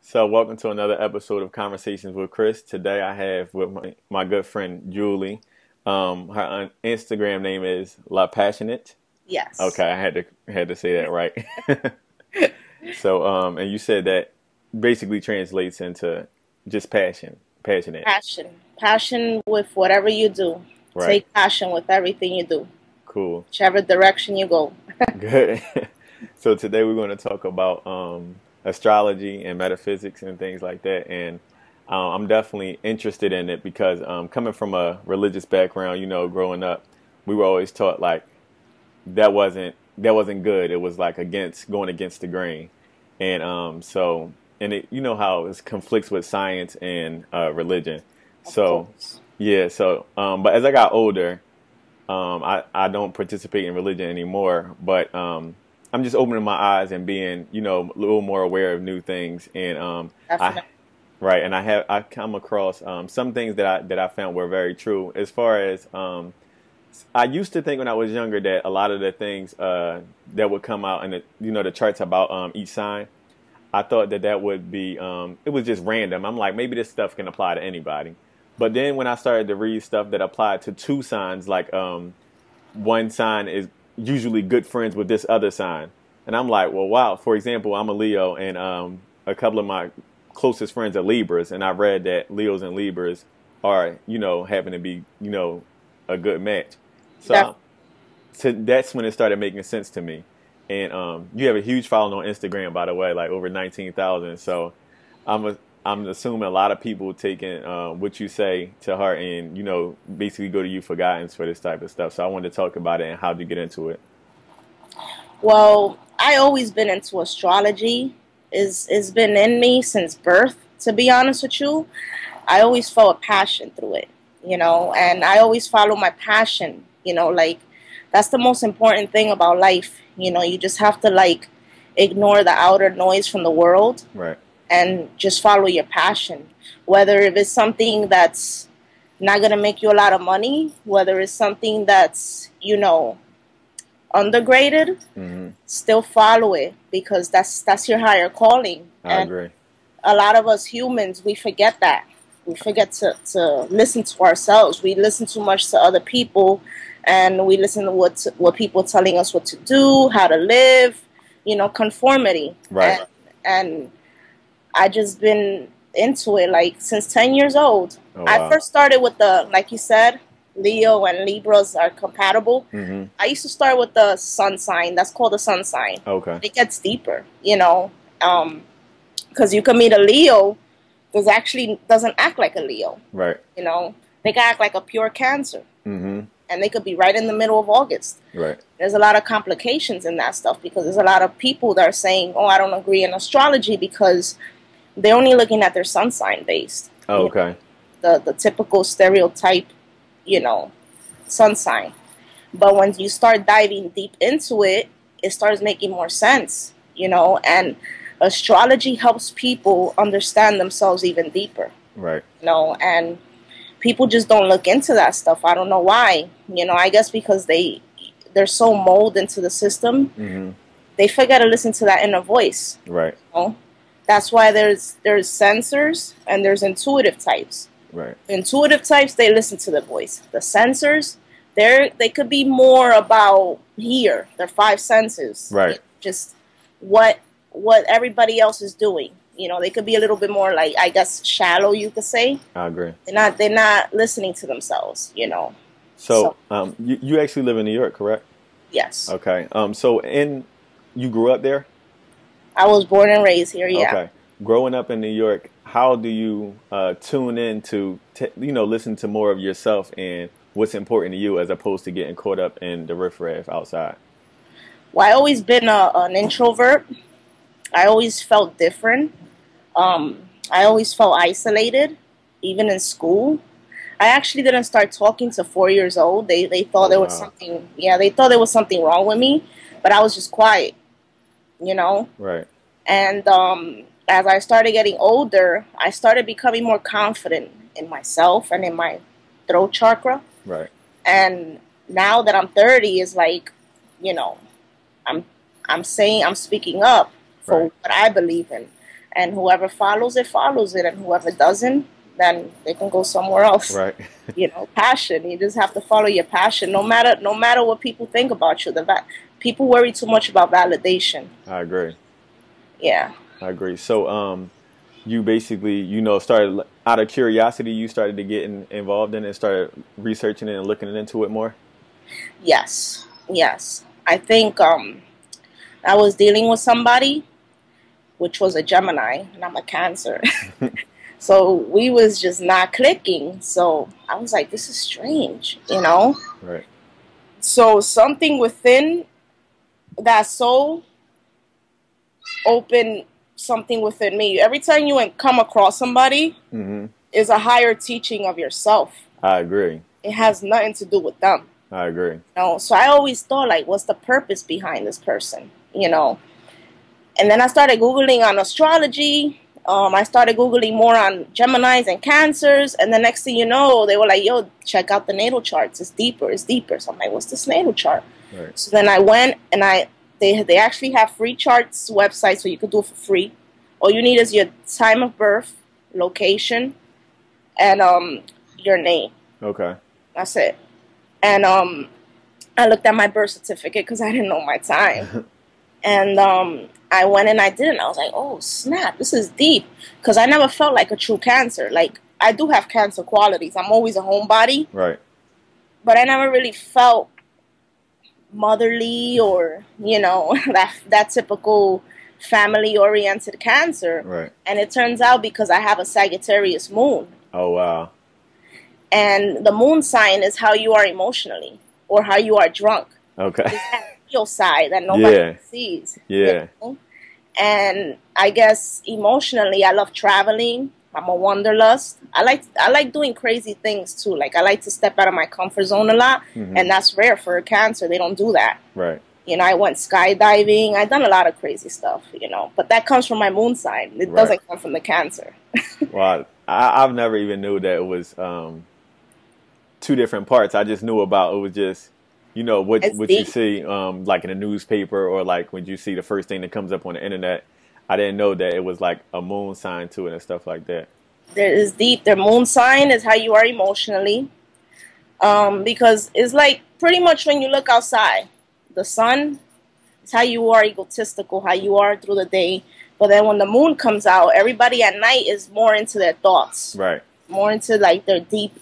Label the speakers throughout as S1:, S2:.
S1: So, welcome to another episode of Conversations with Chris. Today, I have with my good friend Julie. Her Instagram name is La Passionate.
S2: Yes.
S1: Okay, I had to say that right. So, and you said that basically translates into just passionate,
S2: Passion. Passion with whatever you do.
S1: right?
S2: Take passion with everything you do,
S1: Cool,
S2: whichever direction you go.
S1: good. So today we're going to talk about astrology and metaphysics and things like that, and I'm definitely interested in it because coming from a religious background, growing up, we were always taught like that wasn't good. It was like going against the grain, and and it, you know how it conflicts with science and religion.
S2: Of
S1: So
S2: course.
S1: yeah, but as I got older, I don't participate in religion anymore, but I'm just opening my eyes and being a little more aware of new things, and I
S2: Definitely.
S1: right, and I come across some things that I found were very true as far as I used to think when I was younger that a lot of the things that would come out in the charts about each sign, I thought that would be it was just random. I'm like, maybe this stuff can apply to anybody. But then when I started to read stuff that applied to two signs, like one sign is usually good friends with this other sign, and I'm like, well, wow. For example, I'm a Leo, and a couple of my closest friends are Libras, and I read that Leos and Libras are happen to be a good match.
S2: Def-
S1: So, that's when it started making sense to me. And you have a huge following on Instagram, by the way, like over 19,000. So I'm assuming a lot of people taking what you say to heart and basically go to you for guidance for this type of stuff. So I wanted to talk about it and how to get into it.
S2: well, I always been into astrology. Is been in me since birth, to be honest with you. I always felt a passion through it, and I always follow my passion, like that's the most important thing about life. You just have to like ignore the outer noise from the world
S1: Right.
S2: and just follow your passion. Whether if it's something that's not going to make you a lot of money, whether it's something that's, undergraded,
S1: Hmm.
S2: still follow it because that's your higher calling.
S1: I
S2: And
S1: agree.
S2: a lot of us humans, we forget that. We forget to listen to ourselves. We listen too much to other people, and we listen to what people telling us what to do, how to live, conformity.
S1: Right.
S2: And I just been into it like since 10 years old.
S1: Oh,
S2: I
S1: wow.
S2: first started with the, like you said, Leo and Libras are compatible.
S1: Hmm.
S2: I used to start with the sun sign. That's called the sun sign.
S1: Okay.
S2: It gets deeper, because you can meet a Leo that actually doesn't act like a Leo.
S1: Right.
S2: They can act like a pure Cancer,
S1: Hmm.
S2: and they could be right in the middle of August.
S1: Right.
S2: There's a lot of complications in that stuff because there's a lot of people that are saying, "Oh, I don't agree in astrology," because they're only looking at their sun sign based.
S1: Oh, okay.
S2: The typical stereotype, you know, sun sign. But when you start diving deep into it, it starts making more sense, and astrology helps people understand themselves even deeper,
S1: Right.
S2: and people just don't look into that stuff. I don't know why. I guess because they're so molded into the system,
S1: Hmm.
S2: they forget to listen to that inner voice.
S1: Right.
S2: You know? That's why there's sensors and there's intuitive types.
S1: Right.
S2: The intuitive types, they listen to the voice. The sensors, they could be more about here, their five senses.
S1: Right.
S2: Just what everybody else is doing. They could be a little bit more like, I guess, shallow, you could say.
S1: I agree.
S2: They're not listening to themselves.
S1: So,
S2: So
S1: you actually live in New York, correct?
S2: yes.
S1: Okay. You grew up there?
S2: I was born and raised here, yeah.
S1: Okay. Growing up in New York, how do you tune in to listen to more of yourself and what's important to you as opposed to getting caught up in the riffraff outside?
S2: Well, I always been an introvert. I always felt different. I always felt isolated, even in school. I actually didn't start talking to 4 years old. They thought
S1: Oh,
S2: there was
S1: wow.
S2: something. Yeah, they thought there was something wrong with me, but I was just quiet, you know.
S1: Right.
S2: And as I started getting older, I started becoming more confident in myself and in my throat chakra.
S1: Right.
S2: And now that I'm 30, it's like, you know, I'm I'm speaking up for
S1: Right.
S2: what I believe in. and whoever follows it follows it, and whoever doesn't, then they can go somewhere else.
S1: Right.
S2: Passion. You just have to follow your passion, no matter what people think about you. People worry too much about validation.
S1: I agree.
S2: Yeah.
S1: I agree. So, you basically, started out of curiosity, you started to get involved in it and started researching it and looking into it more?
S2: Yes. Yes. I think I was dealing with somebody, which was a Gemini, and I'm a Cancer. So we was just not clicking. So I was like, this is strange.
S1: Right.
S2: So something within that soul opened something within me. Every time you come across somebody, is a higher teaching of yourself.
S1: I agree.
S2: It has nothing to do with them.
S1: I agree.
S2: So I always thought, like, what's the purpose behind this person? And then I started Googling on astrology. I started Googling more on Geminis and Cancers. And the next thing you know, they were like, yo, check out the natal charts. It's deeper. It's deeper. So I'm like, what's this natal chart?
S1: Right.
S2: So then I went and they actually have free charts websites, so you could do it for free. All you need is your time of birth, location, and your name.
S1: Okay.
S2: That's it. And I looked at my birth certificate because I didn't know my time. And I went and I did it. And I was like, oh, snap, this is deep. Because I never felt like a true Cancer. Like, I do have Cancer qualities. I'm always a homebody.
S1: Right.
S2: But I never really felt motherly or, that typical family-oriented Cancer.
S1: Right.
S2: And it turns out because I have a Sagittarius moon.
S1: Oh, wow.
S2: And the moon sign is how you are emotionally or how you are drunk.
S1: Okay.
S2: It's that real side that nobody sees.
S1: Yeah.
S2: And I guess emotionally, I love traveling. I'm a wanderlust. I like doing crazy things too. Like, I like to step out of my comfort zone a lot, and that's rare for a Cancer. They don't do that.
S1: Right.
S2: I went skydiving. I've done a lot of crazy stuff, but that comes from my moon sign. It doesn't come from the Cancer.
S1: Well, I've never even knew that it was two different parts. I just knew about it was just, what you see like in a newspaper or like when you see the first thing that comes up on the internet. I didn't know that it was like a moon sign to it and stuff like that.
S2: There is deep. Their moon sign is how you are emotionally. Because it's like pretty much when you look outside, the sun is how you are egotistical, how you are through the day. But then when the moon comes out, everybody at night is more into their thoughts.
S1: Right.
S2: More into like their deep.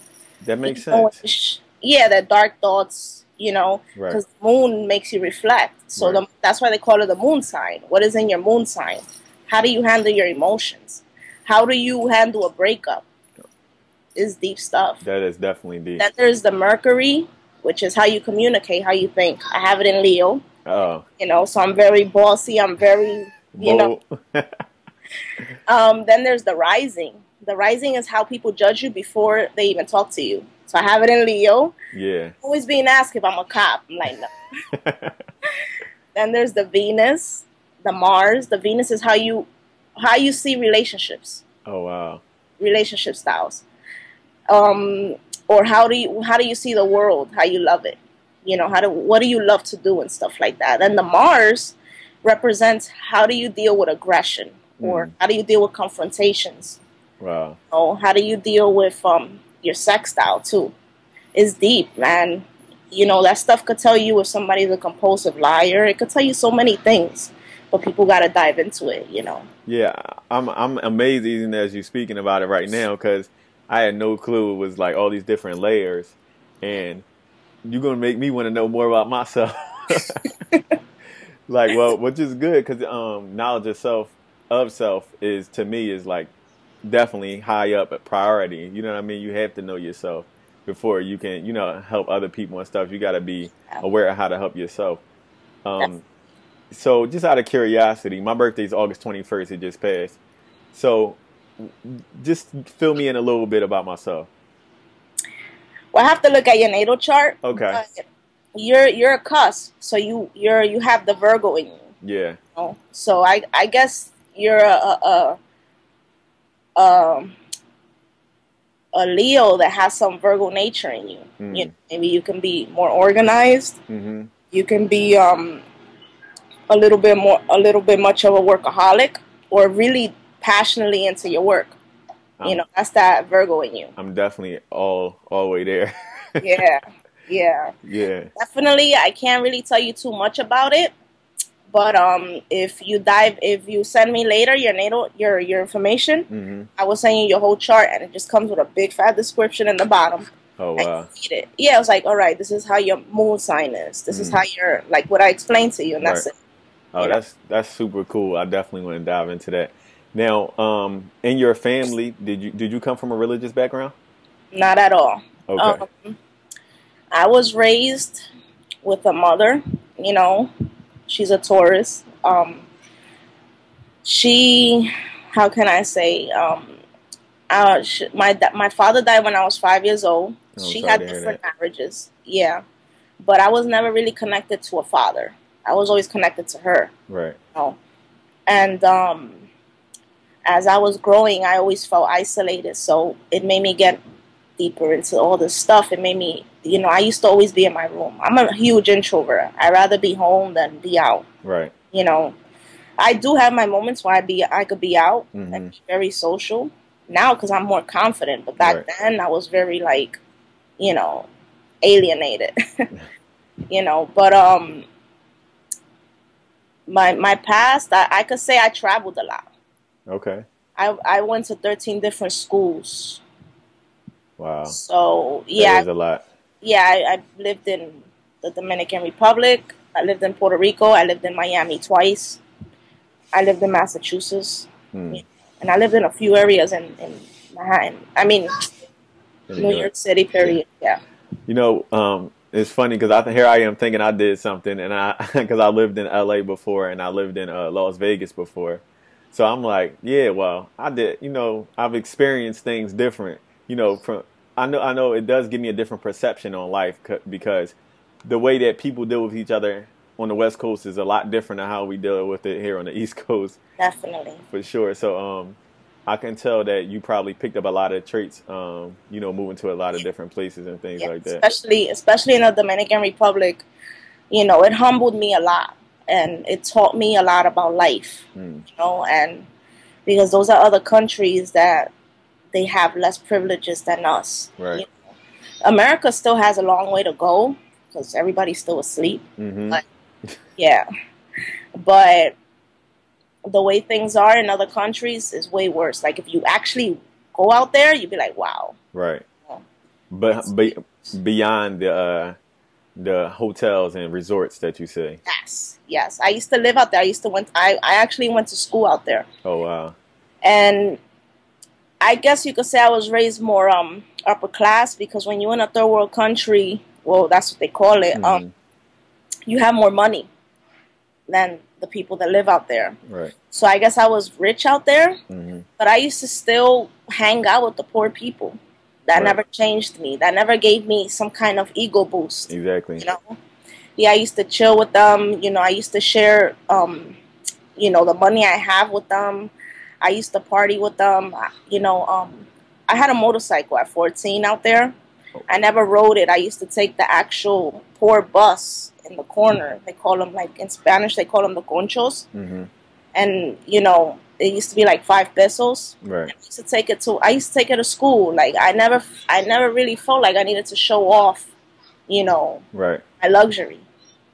S1: That makes sense.
S2: Yeah, their dark thoughts.
S1: Right.
S2: Because the moon makes you reflect. So that's why they call it the moon sign. What is in your moon sign? How do you handle your emotions? How do you handle a breakup? It's deep stuff.
S1: That is definitely deep.
S2: Then there's the Mercury, which is how you communicate, how you think. I have it in Leo.
S1: Oh.
S2: So I'm very bossy. I'm very, Then there's the Rising. The Rising is how people judge you before they even talk to you. So I have it in Leo.
S1: Yeah.
S2: Always being asked if I'm a cop. I'm like, no. Then there's the Venus, the Mars. The Venus is how you see relationships.
S1: Oh, wow.
S2: Relationship styles. Or how do you see the world? How you love it? What do you love to do and stuff like that. And the Mars represents how do you deal with aggression or how do you deal with confrontations.
S1: Wow.
S2: How do you deal with your sex style too? It's deep, man. That stuff could tell you if somebody's a compulsive liar. It could tell you so many things, but people got to dive into it.
S1: Yeah, I'm amazed even as you're speaking about it right now because I had no clue it was like all these different layers, and you're gonna make me want to know more about myself. Like, well, which is good because knowledge of self is to me is like definitely high up at priority. You know what I mean? You have to know yourself before you can, help other people and stuff. You got to be aware of how to help yourself. So just out of curiosity, my birthday is August 21st. It just passed. So just fill me in a little bit about myself.
S2: Well, I have to look at your natal chart.
S1: Okay.
S2: You're a cusp, so you have the Virgo in you.
S1: Yeah.
S2: So I guess you're a Leo that has some Virgo nature in you. Maybe you can be more organized.
S1: Mm-hmm.
S2: You can be a little bit much of a workaholic, or really passionately into your work. You
S1: I'm
S2: know, that's that Virgo in you.
S1: I'm definitely all the way there.
S2: Yeah, yeah,
S1: Yeah.
S2: definitely. I can't really tell you too much about it, but if you send me later your natal, your information,
S1: Hmm.
S2: I will send you your whole chart, and it just comes with a big fat description in the bottom.
S1: Oh
S2: And
S1: wow.
S2: you read it. Yeah, I was like, all right, this is how your moon sign is. This is how
S1: Mm,
S2: you're like what I explained to you, and
S1: right.
S2: that's it.
S1: Oh,
S2: You know,
S1: that's super cool. I definitely want to dive into that. Now, in your family, did you come from a religious background?
S2: not at all.
S1: Okay.
S2: Um, I was raised with a mother. You know, she's a Taurus. She, how can I say? My father died when I was 5 years old.
S1: Oh,
S2: She
S1: sorry
S2: had
S1: to hear
S2: different
S1: that.
S2: marriages. Yeah, but I was never really connected to a father. I was always connected to her.
S1: Right.
S2: You know? And as I was growing, I always felt isolated. So it made me get deeper into all this stuff. It made me, I used to always be in my room. I'm a huge introvert. I'd rather be home than be out.
S1: Right.
S2: You know, I do have my moments where I could be out and
S1: Hmm.
S2: be very social now because I'm more confident. But back
S1: Right.
S2: then, I was very like, you know, alienated. But my past, I could say I traveled a lot.
S1: Okay.
S2: I went to 13 different schools.
S1: Wow.
S2: So
S1: That
S2: yeah,
S1: is a lot.
S2: yeah, I lived in the Dominican Republic. I lived in Puerto Rico. I lived in Miami twice. I lived in Massachusetts.
S1: Hmm.
S2: Yeah. And I lived in a few areas in Manhattan. I mean,
S1: In New
S2: New
S1: York.
S2: York City,
S1: Yeah.
S2: period. Yeah.
S1: It's funny because here I am thinking I did something, and I because I lived in LA before and I lived in Las Vegas before, so I'm like, yeah, well, I did. I've experienced things different. From I know it does give me a different perception on life because the way that people deal with each other on the West Coast is a lot different than how we deal with it here on the East Coast,
S2: Definitely.
S1: for sure. So I can tell that you probably picked up a lot of traits, moving to a lot of different places and things
S2: Yeah.
S1: like that.
S2: Especially in the Dominican Republic, it humbled me a lot and it taught me a lot about life.
S1: Hmm.
S2: And because those are other countries that they have less privileges than us.
S1: Right.
S2: America still has a long way to go because everybody's still asleep.
S1: Hmm.
S2: But yeah, but the way things are in other countries is way worse. Like if you actually go out there, you'd be like, wow.
S1: Right.
S2: Well,
S1: But
S2: it's
S1: beyond the hotels and resorts that you say.
S2: yes, yes. I used to live out there. I actually went to school out there,
S1: Oh wow.
S2: and I guess you could say I was raised more upper class because when you're in a third world country, well, that's what they call it.
S1: Hmm.
S2: You have more money than the people that live out there.
S1: Right.
S2: So I guess I was rich out there,
S1: Hmm.
S2: but I used to still hang out with the poor people. That
S1: Right.
S2: never changed me. That never gave me some kind of ego boost.
S1: Exactly.
S2: You know? Yeah, I used to chill with them. I used to share, the money I have with them. I used to party with them. I had a motorcycle at 14 out there.
S1: Oh.
S2: I never rode it. I used to take the actual poor bus in the corner. They call them, like in Spanish, they call them the conchos.
S1: Hmm.
S2: And it used to be like 5 pesos.
S1: Right.
S2: I used to take it to school. Like I never really felt like I needed to show off, you know,
S1: Right.
S2: my luxury.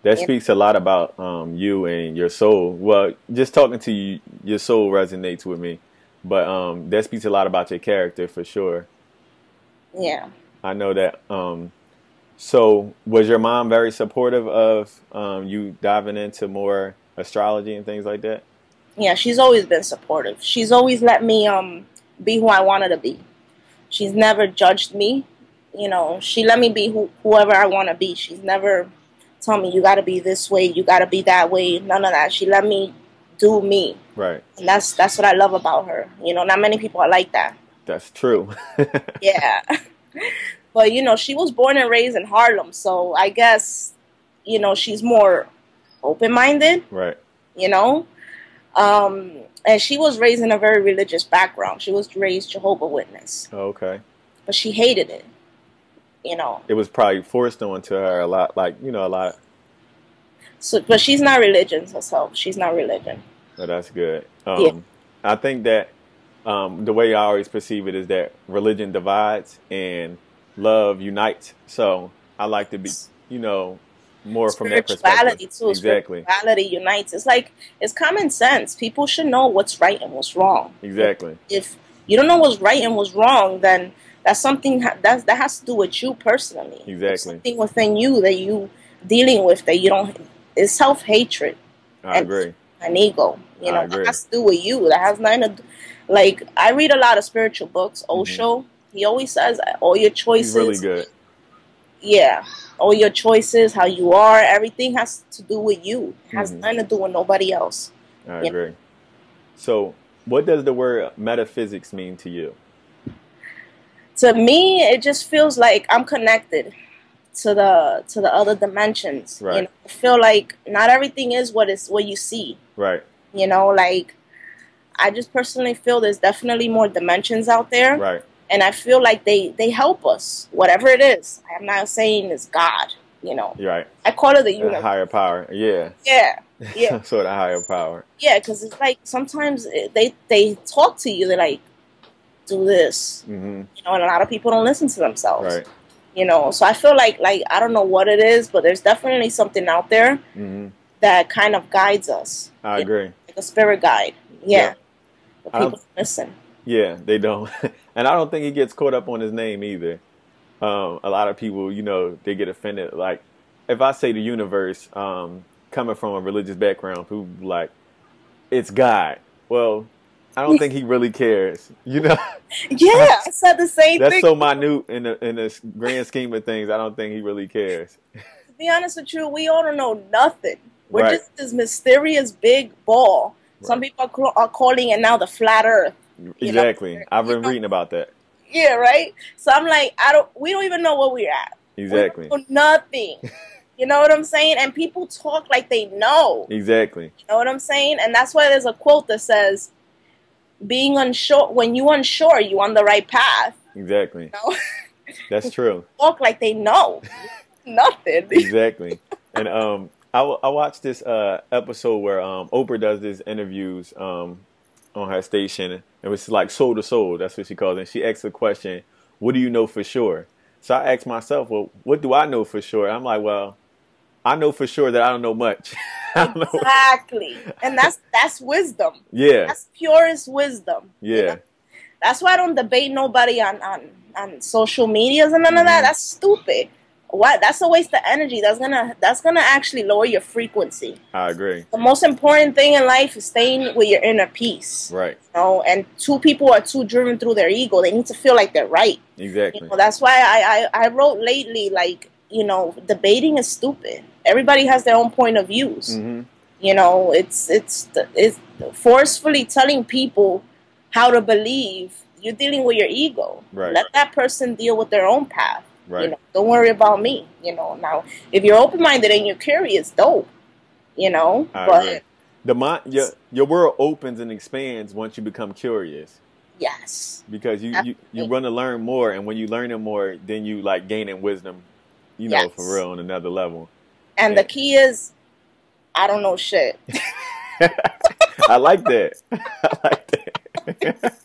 S1: That
S2: You
S1: speaks a lot about you and your soul. Well, just talking to you, your soul resonates with me. But that speaks a lot about your character for sure.
S2: Yeah.
S1: I know that. So, was your mom very supportive of you diving into more astrology and things like that?
S2: Yeah, she's always been supportive. She's always let me be who I wanted to be. She's never judged me. She let me be whoever I want to be. She's never told me you got to be this way, you got to be that way. None of that. She let me do me,
S1: Right.
S2: and that's what I love about her. Not many people are like that.
S1: That's true.
S2: Yeah, but she was born and raised in Harlem, so I guess she's more open minded.
S1: Right.
S2: You know, and she was raised in a very religious background. She was raised Jehovah Witness,
S1: Oh, okay.
S2: but she hated it. You know,
S1: It was probably forced onto her a lot, like a lot.
S2: so but she's not religion herself. She's not religion.
S1: But that's good.
S2: Yeah.
S1: I think that The way I always perceive it is that religion divides and love unites. So I like to be, you know, more from that perspective.
S2: Spirituality too.
S1: Exactly.
S2: Spirituality unites. It's like it's common sense. People should know what's right and what's wrong.
S1: Exactly.
S2: If you don't know what's right and what's wrong, then that's something that has to do with you personally.
S1: Exactly.
S2: There's something within you that you dealing with that you don't. It's self-hatred.
S1: I agree.
S2: And ego. You know,
S1: agree.
S2: that has to do with you. That has nothing to do. Like, I read a lot of spiritual books. Osho, he always says all your choices.
S1: He's really good.
S2: Yeah. All your choices, how you are, everything has to do with you. It has nothing to do with nobody else.
S1: I agree. So, what does the word metaphysics mean to you?
S2: To me, it just feels like I'm connected to the other dimensions.
S1: Right.
S2: You know, I feel like not everything is what you see.
S1: Right.
S2: You know, like, I just personally feel there's definitely more dimensions out there.
S1: Right.
S2: And I feel like they help us, whatever it is. I'm not saying it's God, you know.
S1: You're right.
S2: I call it the universe.
S1: Higher power. Yeah.
S2: Yeah. Yeah.
S1: Sort of higher power.
S2: Yeah, because it's like sometimes they talk to you. They're like, do this. You know, and a lot of people don't listen to themselves.
S1: Right.
S2: You know, so I feel like I don't know what it is, but there's definitely something out there that kind of guides us.
S1: I agree.
S2: Like a spirit guide. Yeah. But people don't listen.
S1: Yeah, they don't. And I don't think he gets caught up on his name either. A lot of people, you know, they get offended. Like, if I say the universe, coming from a religious background, people be like, it's God. Well, I don't think he really cares, you know?
S2: Yeah, I said the same thing.
S1: That's so minute in the grand scheme of things. I don't think he really cares.
S2: To be honest with you, we all don't know nothing. We're just this mysterious big ball. Right. Some people are calling it now the flat earth.
S1: Exactly. I've been reading about that.
S2: Yeah, right? So I'm like, we don't even know where we're at.
S1: Exactly.
S2: We don't know nothing. You know what I'm saying? And people talk like they know.
S1: Exactly.
S2: You know what I'm saying? And that's why there's a quote that says, being unsure, when you're unsure, you're on the right path.
S1: Exactly.
S2: You know?
S1: That's true.
S2: Talk like they know. Nothing.
S1: Exactly. And I watched this episode where Oprah does these interviews on her station. It was like soul to soul. That's what she calls it. And she asks the question, what do you know for sure? So I asked myself, well, what do I know for sure? I'm like, well, I know for sure that I don't know much.
S2: Exactly. And that's wisdom.
S1: Yeah.
S2: That's purest wisdom.
S1: Yeah.
S2: You know? That's why I don't debate nobody on social medias and none of that. That's stupid. What? That's a waste of energy. That's gonna actually lower your frequency.
S1: I agree.
S2: The most important thing in life is staying with your inner peace.
S1: Right.
S2: You know, and two people are too driven through their ego. They need to feel like they're right.
S1: Exactly.
S2: You know, that's why I wrote lately, like, you know, debating is stupid. Everybody has their own point of views. You know, it's forcefully telling people how to believe. You're dealing with your ego.
S1: Right.
S2: Let that person deal with their own path.
S1: Right.
S2: You know, don't worry about me. You know, now if you're open-minded and you're curious, dope. You know,
S1: but the mind, your world opens and expands once you become curious.
S2: Yes.
S1: Because you want to learn more, and when you learn it more, then you like gaining wisdom. You know, for real, on another level.
S2: And the key is, I don't know shit.
S1: I like that. I like that.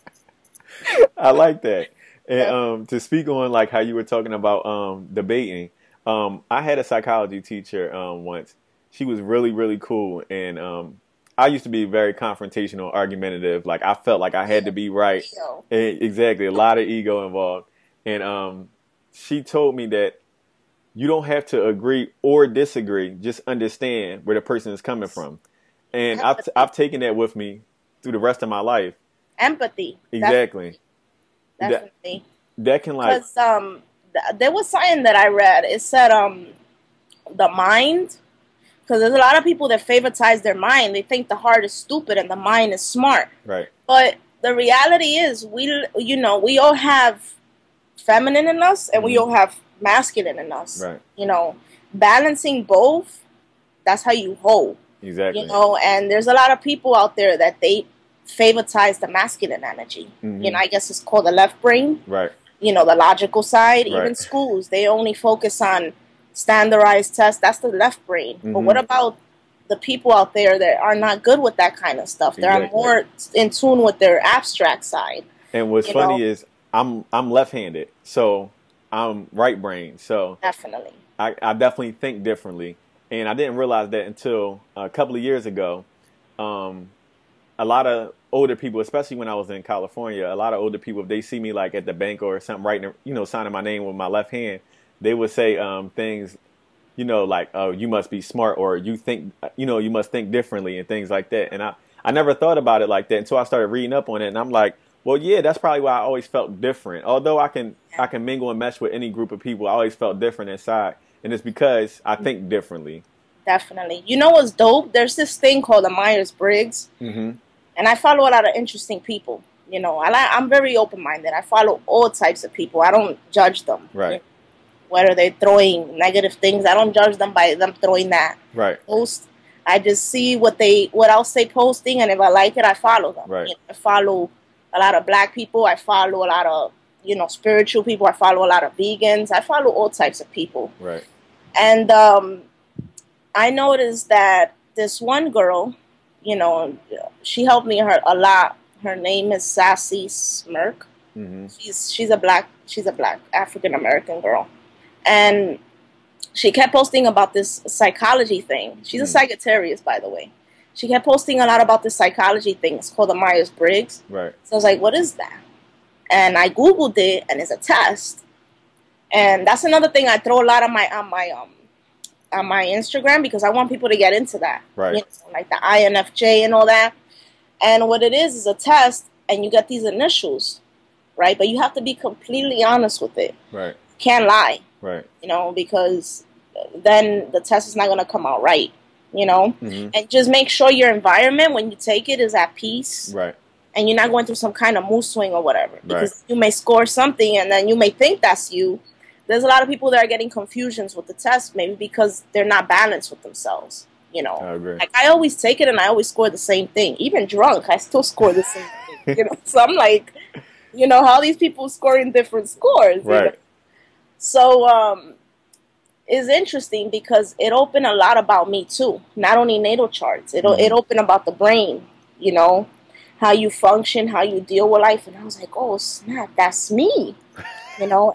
S1: I like that. And to speak on like how you were talking about debating, I had a psychology teacher once. She was really, really cool, and I used to be very confrontational, argumentative. Like I felt like I had to be right. Exactly, a lot of ego involved. And she told me that you don't have to agree or disagree. Just understand where the person is coming from. And I've taken that with me through the rest of my life.
S2: Empathy.
S1: Exactly.
S2: Definitely.
S1: That can like.
S2: Because there was something that I read. It said the mind. Because there's a lot of people that favoritize their mind. They think the heart is stupid and the mind is smart.
S1: Right.
S2: But the reality is, we all have feminine in us and we all have masculine in us.
S1: Right.
S2: You know, balancing both, that's how you hold.
S1: Exactly.
S2: You know, and there's a lot of people out there that they favoritize the masculine energy. You know, I guess it's called the left brain.
S1: Right.
S2: You know, the logical side.
S1: Right.
S2: Even schools, they only focus on standardized tests. That's the left brain. But what about the people out there that are not good with that kind of stuff. They are
S1: Exactly.
S2: more in tune with their abstract side.
S1: And what's
S2: You know,
S1: funny is I'm left-handed, so I'm right-brained. So
S2: definitely.
S1: I definitely think differently, and I didn't realize that until a couple of years ago. Um, a lot of older people, especially when I was in California, a lot of older people, if they see me like at the bank or something, writing, signing my name with my left hand, they would say things, like, "Oh, you must be smart," or "You think, you must think differently," and things like that. And I never thought about it like that until I started reading up on it, and I'm like, well, yeah, that's probably why I always felt different. Although I can mingle and mesh with any group of people, I always felt different inside, and it's because I think differently.
S2: Definitely. You know what's dope? There's this thing called the Myers-Briggs,
S1: Hmm.
S2: and I follow a lot of interesting people. I'm very open-minded. I follow all types of people. I don't judge them.
S1: Right.
S2: Whether they're throwing negative things, I don't judge them by them throwing that
S1: Right.
S2: post. I just see what else they posting, and if I like it, I follow them.
S1: Right.
S2: I follow a lot of black people. I follow a lot of spiritual people. I follow a lot of vegans. I follow all types of people.
S1: Right.
S2: And I noticed that this one girl, she helped me a lot. Her name is Sassy Smirk.
S1: Hmm.
S2: She's a black African American girl, and she kept posting about this psychology thing. She's a Sagittarius, by the way. She kept posting a lot about this psychology thing. It's called the Myers-Briggs.
S1: Right.
S2: So I was like, what is that? And I Googled it, and it's a test. And that's another thing I throw a lot on my Instagram, because I want people to get into that.
S1: Right.
S2: Like the INFJ and all that. And what it is a test, and you get these initials, right? But you have to be completely honest with it.
S1: Right.
S2: Can't lie.
S1: Right.
S2: Because then the test is not going to come out right,
S1: Hmm.
S2: And just make sure your environment when you take it is at peace.
S1: Right.
S2: And you're not going through some kind of mood swing or whatever. Because
S1: Right.
S2: you may score something and then you may think that's you. There's a lot of people that are getting confusions with the test, maybe because they're not balanced with themselves,
S1: I agree.
S2: Like, I always take it and I always score the same thing. Even drunk, I still score the same thing, So I'm like, how these people scoring different scores,
S1: Right.
S2: So, it's interesting because it opened a lot about me too. Not only natal charts, it opened about the brain, how you function, how you deal with life. And I was like, oh snap, that's me.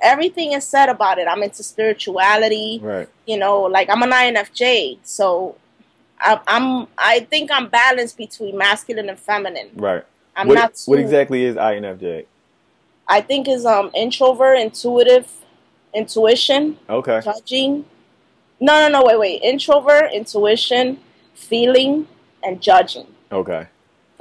S2: Everything is said about it. I'm into spirituality.
S1: Right.
S2: Like, I'm an INFJ, so I think I'm balanced between masculine and feminine.
S1: Right.
S2: I'm
S1: what,
S2: not too,
S1: what exactly is INFJ?
S2: I think is introvert, intuitive, intuition,
S1: Okay.
S2: judging. No, wait. Introvert, intuition, feeling, and judging.
S1: Okay.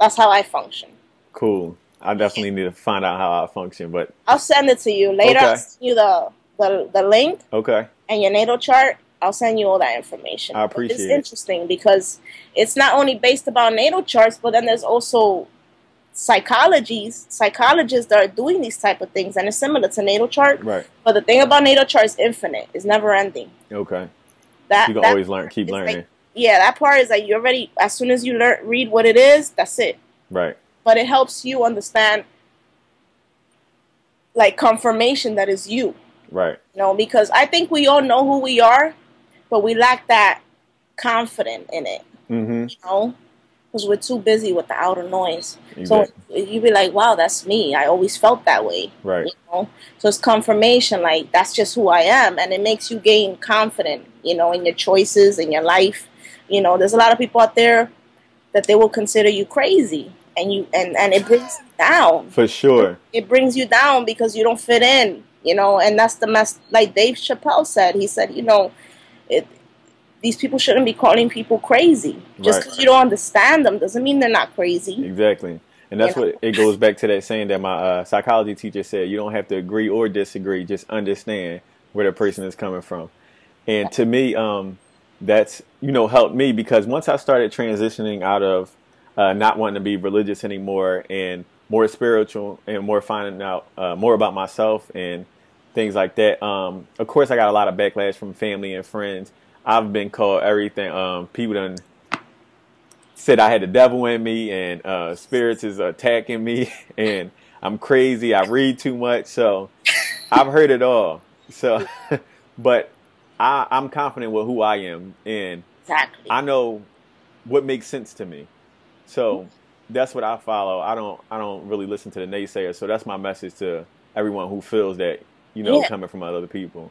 S2: That's how I function.
S1: Cool. I definitely need to find out how I function, but
S2: I'll send it to you later.
S1: Okay.
S2: I'll send you the link
S1: okay.
S2: and your natal chart. I'll send you all that information.
S1: I appreciate
S2: It's
S1: it.
S2: interesting because it's not only based about natal charts, but then there's also psychologists that are doing these type of things, and it's similar to natal chart.
S1: Right.
S2: But the thing about natal chart is infinite. It's never ending.
S1: Okay.
S2: That
S1: You can
S2: that
S1: always learn, keep
S2: is
S1: learning.
S2: like, yeah, that part is like, you're ready. As soon as you read what it is, that's it.
S1: Right.
S2: But it helps you understand, like, confirmation that is you.
S1: Right.
S2: Because I think we all know who we are, but we lack that confidence in it.
S1: Mm-hmm.
S2: Because we're too busy with the outer noise.
S1: Exactly.
S2: So you be like, wow, that's me. I always felt that way.
S1: Right.
S2: So it's confirmation, like, that's just who I am. And it makes you gain confidence, in your choices, in your life. There's a lot of people out there that they will consider you crazy. And it brings you down.
S1: For sure.
S2: It brings you down because you don't fit in, and that's the mess. Like Dave Chappelle said, he said, these people shouldn't be calling people crazy. Just because you don't understand them doesn't mean they're not crazy.
S1: Exactly. And that's what it goes back to, that saying that my psychology teacher said: you don't have to agree or disagree, just understand where the person is coming from. And to me, that's, helped me, because once I started transitioning out of not wanting to be religious anymore and more spiritual and more finding out more about myself and things like that. Of course, I got a lot of backlash from family and friends. I've been called everything. People done said I had the devil in me, and spirits is attacking me, and I'm crazy. I read too much. So I've heard it all. So, but I'm confident with who I am, and
S2: Exactly.
S1: I know what makes sense to me. So that's what I follow. I don't really listen to the naysayers. So that's my message to everyone who feels that,
S2: Yeah,
S1: coming from other people.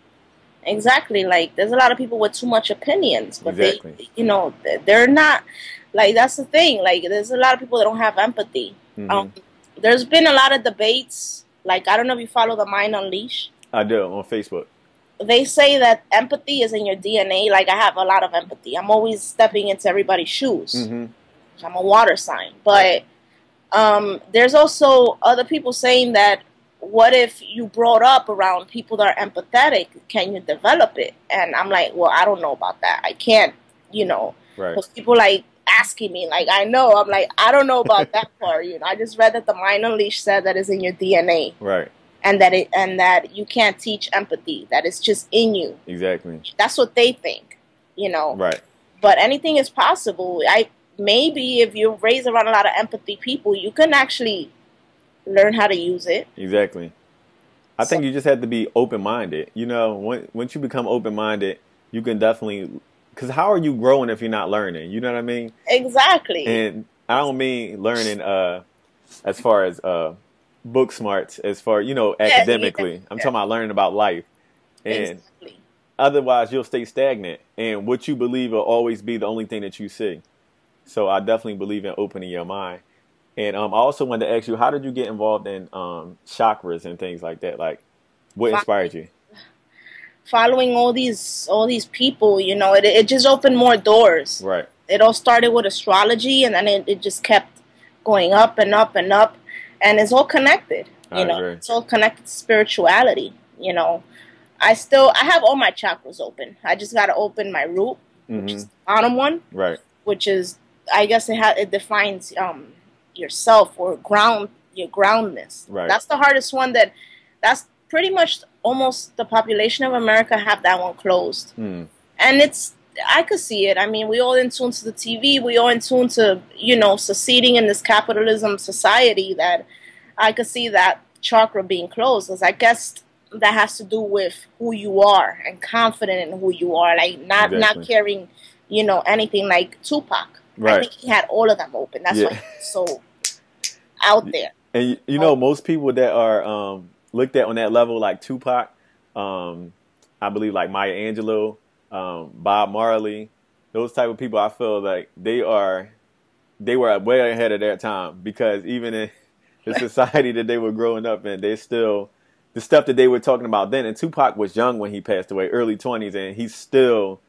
S2: exactly. Like, there's a lot of people with too much opinions, but
S1: Exactly.
S2: they're not, like, that's the thing. Like, there's a lot of people that don't have empathy. Um,
S1: Hmm.
S2: there's been a lot of debates. Like, I don't know if you follow the Mind Unleashed.
S1: I do on Facebook.
S2: They say that empathy is in your DNA. Like, I have a lot of empathy. I'm always stepping into everybody's shoes.
S1: Hmm.
S2: I'm a water sign.
S1: Right.
S2: But there's also other people saying that what if you brought up around people that are empathetic? Can you develop it? And I'm like, well, I don't know about that. I can't,
S1: Right.
S2: because people like asking me, like, I know. I'm like, I don't know about that part. I just read that the Mind Unleashed said that it's in your DNA,
S1: Right.
S2: and that you can't teach empathy. That it's just in you.
S1: Exactly.
S2: That's what they think.
S1: Right.
S2: But anything is possible. Maybe if you're raised around a lot of empathy people, you can actually learn how to use it.
S1: Exactly. I
S2: So
S1: think you just have to be open minded. Once you become open minded, you can definitely. Because how are you growing if you're not learning? You know what I mean?
S2: exactly,
S1: And I don't mean learning as far as book smarts, as far academically. I'm
S2: yeah,
S1: talking about learning about life. And
S2: exactly.
S1: otherwise, you'll stay stagnant, and what you believe will always be the only thing that you see. So I definitely believe in opening your mind. And I also wanted to ask you, how did you get involved in chakras and things like that? Like, what inspired you?
S2: Following all these people, it just opened more doors.
S1: Right.
S2: It all started with astrology, and then it just kept going up and up and up, and it's all connected.
S1: I agree.
S2: It's all connected to spirituality. I have all my chakras open. I just got to open my root, which
S1: Hmm.
S2: is the bottom one,
S1: Right.
S2: which is, I guess it defines yourself, or your groundness.
S1: Right.
S2: That's the hardest one. That's pretty much almost the population of America have that one closed,
S1: Mm.
S2: and I could see it. I mean, we all in tune to the TV. We all in tune to succeeding in this capitalism society. That I could see that chakra being closed, because I guess that has to do with who you are and confident in who you are, like not
S1: Exactly.
S2: caring, anything, like Tupac. I
S1: Right.
S2: think he had all of them open. That's why
S1: Yeah.
S2: he's so out there.
S1: And most people that are looked at on that level, like Tupac, I believe like Maya Angelou, Bob Marley, those type of people, I feel like they were way ahead of their time, because even in the society that they were growing up in, they still the stuff that they were talking about then. And Tupac was young when he passed away, early 20s, and he's still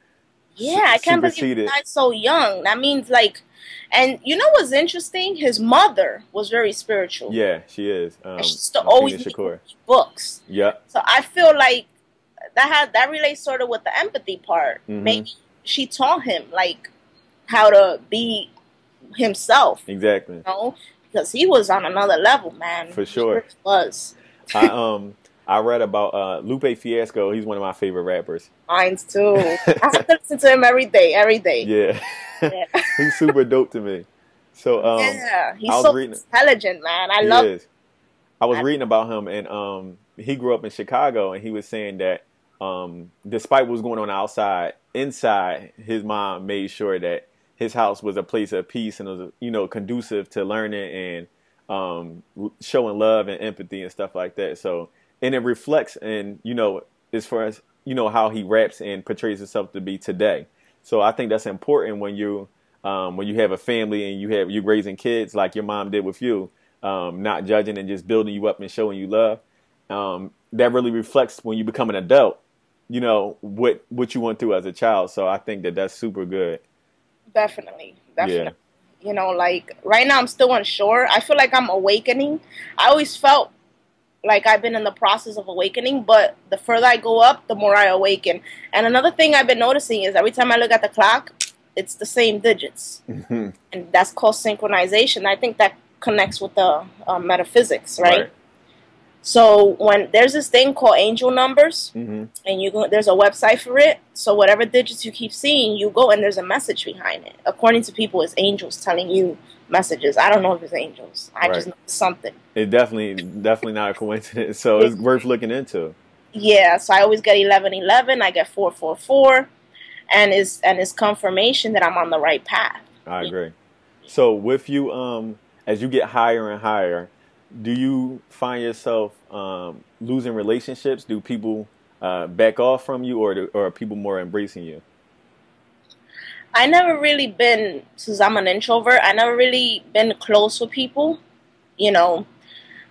S2: Yeah, I can't believe he
S1: superseded.
S2: died so young. That means, like, and you know what's interesting? His mother was very spiritual,
S1: Yeah, she is.
S2: and she used to
S1: Tina
S2: always make
S1: Shakur.
S2: books.
S1: Yep.
S2: So I feel like that relates sort of with the empathy part.
S1: Hmm.
S2: Maybe she taught him like how to be himself,
S1: Exactly.
S2: because he was on another level, man.
S1: For
S2: He
S1: sure.
S2: really was.
S1: I read about Lupe Fiasco. He's one of my favorite rappers.
S2: Mine too. I have to listen to him every day, every day.
S1: Yeah.
S2: Yeah,
S1: He's super dope to me. So
S2: yeah. He's
S1: I was
S2: so
S1: reading.
S2: intelligent, man. I
S1: He
S2: love.
S1: is. I was
S2: I,
S1: reading about him, and he grew up in Chicago, and he was saying that despite what was going on outside, inside his mom made sure that his house was a place of peace, and it was conducive to learning and showing love and empathy and stuff like that. So, and it reflects in as far as how he raps and portrays himself to be today. So I think that's important when you have a family and you're raising kids like your mom did with you, not judging and just building you up and showing you love. That really reflects when you become an adult, what you went through as a child. So I think that that's super good.
S2: definitely,
S1: Yeah.
S2: definitely. Like right now, I'm still unsure. I feel like I'm awakening. I always felt like I've been in the process of awakening, but the further I go up, the more I awaken. And another thing I've been noticing is every time I look at the clock, it's the same digits,
S1: Hmm.
S2: and that's called synchronization. I think that connects with the metaphysics, right?
S1: Right.
S2: So when there's this thing called angel numbers,
S1: Hmm.
S2: and there's a website for it. So whatever digits you keep seeing, you go and there's a message behind it. According to people, it's angels telling you messages. I don't know if it's angels. I just
S1: Right.
S2: know it's something.
S1: It definitely not a coincidence. So it's worth looking into.
S2: Yeah, so I always get 1111. I get 444, and it's confirmation that I'm on the right path.
S1: I agree. So with you, as you get higher and higher, do you find yourself losing relationships? Do people back off from you, or are people more embracing you?
S2: I never really been, since I'm an introvert, I never really been close with people. You know,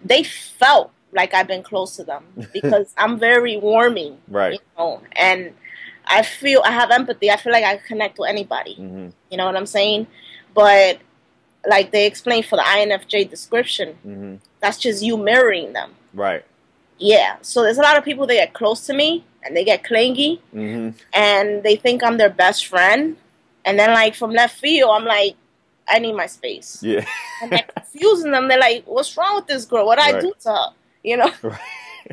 S2: they felt like I've been close to them because I'm very warming,
S1: Right.
S2: and I feel I have empathy. I feel like I can connect with anybody.
S1: Hmm.
S2: You know what I'm saying? But like they explained for the INFJ description,
S1: Hmm.
S2: that's just you mirroring them.
S1: Right.
S2: Yeah. So there's a lot of people that get close to me and they get clingy
S1: Hmm.
S2: and they think I'm their best friend. And then like from left field, I'm like, I need my space.
S1: Yeah.
S2: And they're confusing them. They're like, what's wrong with this girl? What I
S1: Right.
S2: do to her? You know?
S1: Right.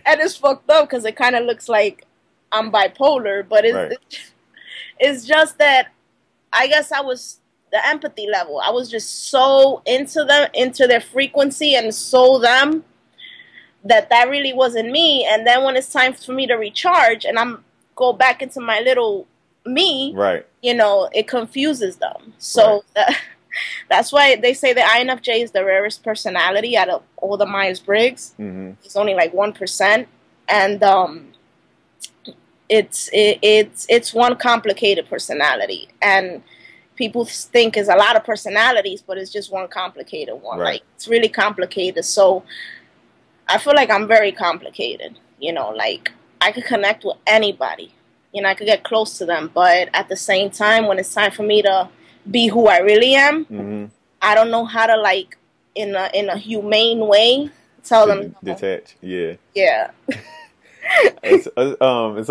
S2: And it's fucked up because it kind of looks like I'm bipolar, but
S1: Right.
S2: it's just that I guess I was the empathy level. I was just so into them, into their frequency, and so them that really wasn't me. And then when it's time for me to recharge and I'm go back into my little me,
S1: Right.
S2: it confuses them.
S1: Right.
S2: So that's why they say the INFJ is the rarest personality out of all the Myers-Briggs.
S1: Hmm.
S2: It's only like 1%, and it's one complicated personality, and people think is a lot of personalities, but it's just one complicated one.
S1: Right.
S2: Like it's really complicated. So I feel like I'm very complicated. Like I could connect with anybody. I could get close to them, but at the same time, when it's time for me to be who I really am,
S1: Hmm.
S2: I don't know how to like in a humane way tell them no.
S1: Detach. Yeah.
S2: Yeah.
S1: It's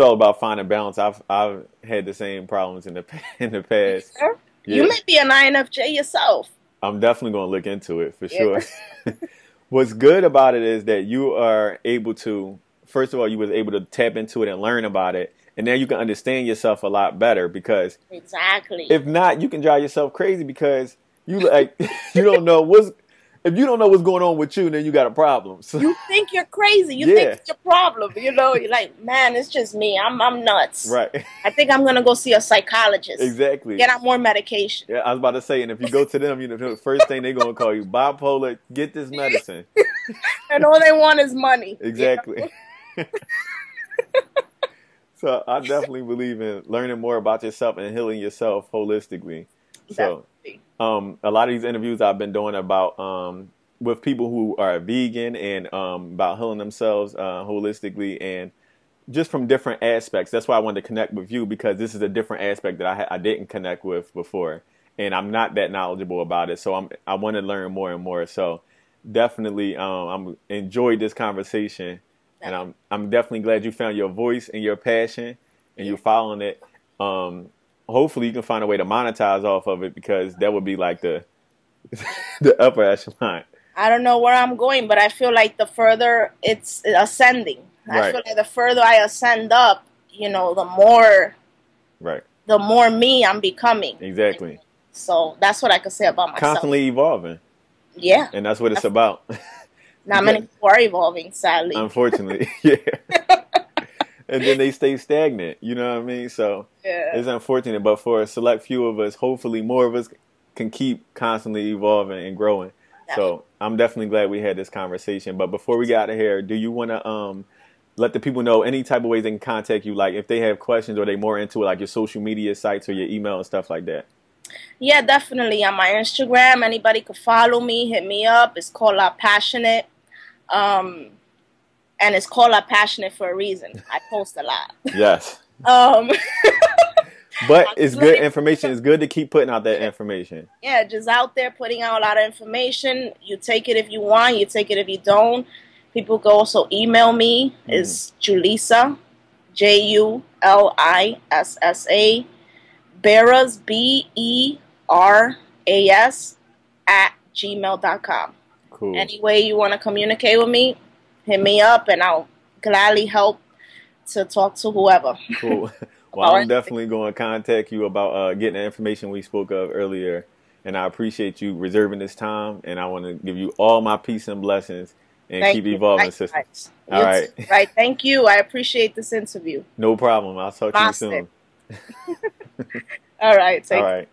S1: all about finding balance. I've had the same problems in the in the past.
S2: You
S1: Yeah.
S2: may be an INFJ yourself.
S1: I'm definitely going to look into it for
S2: Yeah.
S1: sure. What's good about it is that you are able to, first of all, you was able to tap into it and learn about it, and now you can understand yourself a lot better. Because
S2: Exactly.
S1: if not, you can drive yourself crazy because you like you don't know what's if you don't know what's going on with you, then you got a problem. So
S2: You think you're crazy. You
S1: yeah,
S2: think it's your problem. You're like, man, it's just me. I'm nuts.
S1: right,
S2: I think I'm gonna go see a psychologist.
S1: exactly.
S2: Get on more medication.
S1: Yeah, I was about to say, and if you go to them, the first thing they're gonna call you bipolar. Get this medicine.
S2: And all they want is money.
S1: Exactly. So I definitely believe in learning more about yourself and healing yourself holistically. So
S2: Definitely.
S1: a lot of these interviews I've been doing about with people who are vegan and about healing themselves holistically and just from different aspects. That's why I wanted to connect with you, because this is a different aspect that I didn't connect with before, and I'm not that knowledgeable about it. So I want to learn more and more. So definitely I'm enjoyed this conversation. And I'm definitely glad you found your voice and your passion and you're following it. Hopefully you can find a way to monetize off of it, because that would be like the the upper echelon.
S2: I don't know where I'm going, but I feel like the further it's ascending. I
S1: Right.
S2: feel like the further I ascend up, the
S1: Right.
S2: more me I'm becoming.
S1: Exactly.
S2: So that's what I could say about myself.
S1: Constantly evolving.
S2: Yeah.
S1: And that's what it's about.
S2: Not many people are evolving, sadly.
S1: Unfortunately. Yeah. And then they stay stagnant. You know what I mean? So
S2: Yeah.
S1: it's unfortunate. But for a select few of us, hopefully more of us can keep constantly evolving and growing. So I'm definitely glad we had this conversation. But before we got out of here, do you want to let the people know any type of ways they can contact you? Like if they have questions or they more into it, like your social media sites or your email and stuff like that.
S2: Yeah, definitely. On my Instagram, anybody could follow me, hit me up. It's called Passionate. And it's called Passionate for a reason. I post a lot.
S1: Yes.
S2: Um,
S1: But it's good information. It's good to keep putting out that information.
S2: Yeah, just out there putting out a lot of information. You take it if you want. You take it if you don't. People can also email me. It's Julissa, Julissa, Beras, BERAS, @gmail.com.
S1: Cool.
S2: Any way you want to communicate with me, hit me up and I'll gladly help to talk to whoever.
S1: Cool. Well, I'm definitely going to contact you about getting the information we spoke of earlier. And I appreciate you reserving this time. And I want to give you all my peace and blessings and keep evolving, sister. All right.
S2: Right. Thank you. I appreciate this interview.
S1: No problem. I'll talk to you soon.
S2: All right.
S1: All right.